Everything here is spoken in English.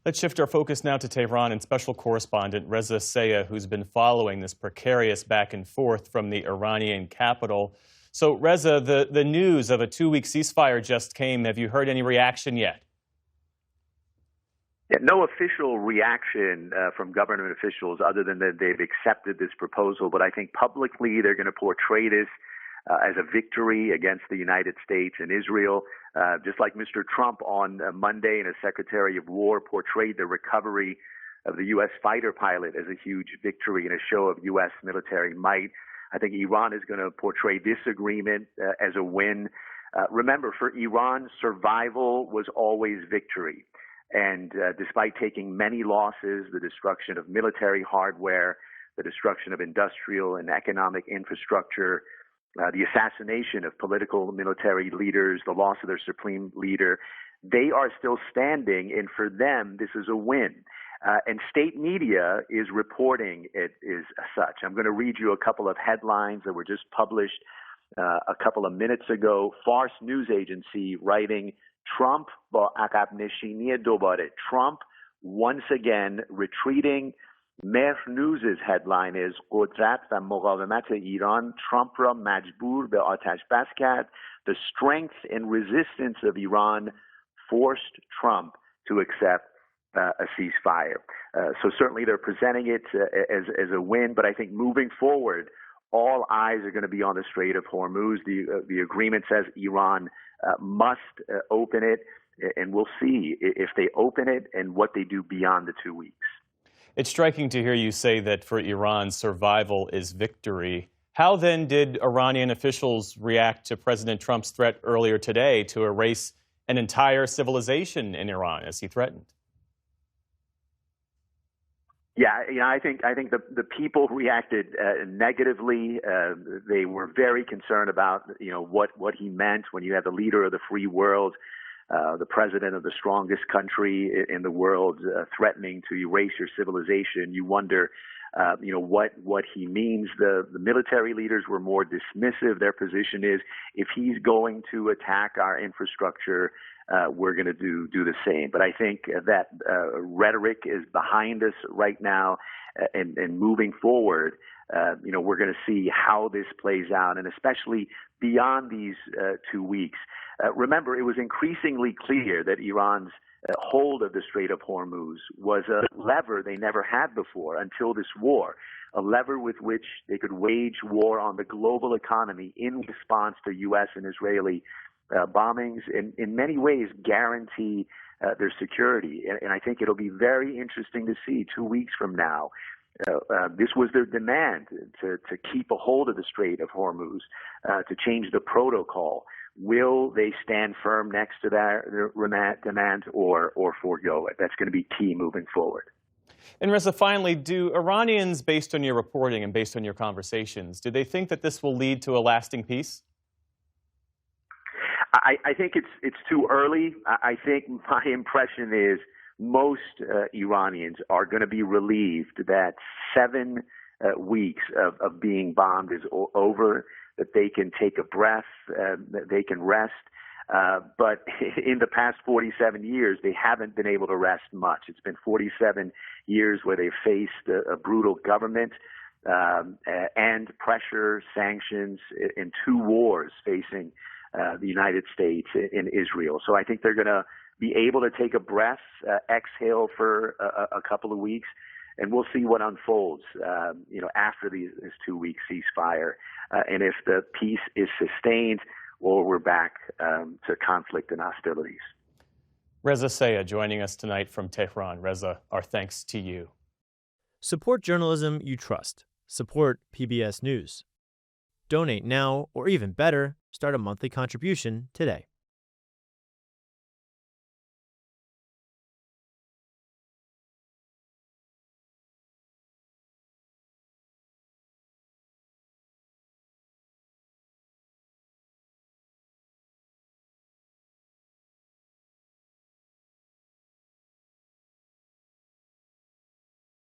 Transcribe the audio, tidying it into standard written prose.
Let's shift our focus now to Tehran and special correspondent Reza Sayah, who's been following this precarious back and forth from the Iranian capital. So, Reza, the news of a 2-week ceasefire just came. Have you heard any reaction yet? Yeah, no official reaction from government officials other than that they've accepted this proposal. But I think publicly they're going to portray this as a victory against the United States and Israel, just like Mr. Trump on Monday and as Secretary of War portrayed the recovery of the U.S. fighter pilot as a huge victory and a show of U.S. military might. I think Iran is going to portray this agreement as a win. Remember, for Iran, survival was always victory. And despite taking many losses, the destruction of military hardware, the destruction of industrial and economic infrastructure, the assassination of political military leaders, the loss of their supreme leader, they are still standing, and for them, this is a win. And state media is reporting it is such. I'm going to read you a couple of headlines that were just published a couple of minutes ago. Fars news agency writing, Trump با عقب نشینی دوباره. Trump once again retreating. Mehr News' headline is قدرت و مقاومت ایران Trump را مجبور به آتش بس کرد. The strength and resistance of Iran forced Trump to accept a ceasefire. So certainly they're presenting it as a win, but I think moving forward, all eyes are going to be on the Strait of Hormuz. The agreement says Iran must open it, and we'll see if they open it and what they do beyond the 2 weeks. It's striking to hear you say that for Iran, survival is victory. How then did Iranian officials react to President Trump's threat earlier today to erase an entire civilization in Iran, as he threatened? Yeah, I think the people reacted negatively. They were very concerned about what he meant when you had the leader of the free world, the president of the strongest country in the world, threatening to erase your civilization. You wonder, what he means. The military leaders were more dismissive. Their position is, if he's going to attack our infrastructure, we're going to do the same. But I think that rhetoric is behind us right now, and moving forward, we're going to see how this plays out, and especially beyond these 2 weeks. Remember, it was increasingly clear that Iran's hold of the Strait of Hormuz was a lever they never had before until this war, a lever with which they could wage war on the global economy in response to U.S. and Israeli bombings, and in many ways guarantee their security. And I think it'll be very interesting to see 2 weeks from now. This was their demand to keep a hold of the Strait of Hormuz, to change the protocol. Will they stand firm next to their demand or forego it? That's going to be key moving forward. And Reza, finally, do Iranians, based on your reporting and based on your conversations, do they think that this will lead to a lasting peace? I think it's too early. I think my impression is most Iranians are going to be relieved that 7 weeks of being bombed is over, that they can take a breath, that they can rest. But in the past 47 years, they haven't been able to rest much. It's been 47 years where they've faced a brutal government and pressure, sanctions, and 2 wars facing the United States and Israel. So I think they're going to be able to take a breath, exhale for a couple of weeks, and we'll see what unfolds, after this 2-week ceasefire. And if the peace is sustained, or we're back to conflict and hostilities. Reza Sayah joining us tonight from Tehran. Reza, our thanks to you. Support journalism you trust. Support PBS News. Donate now, or even better, start a monthly contribution today.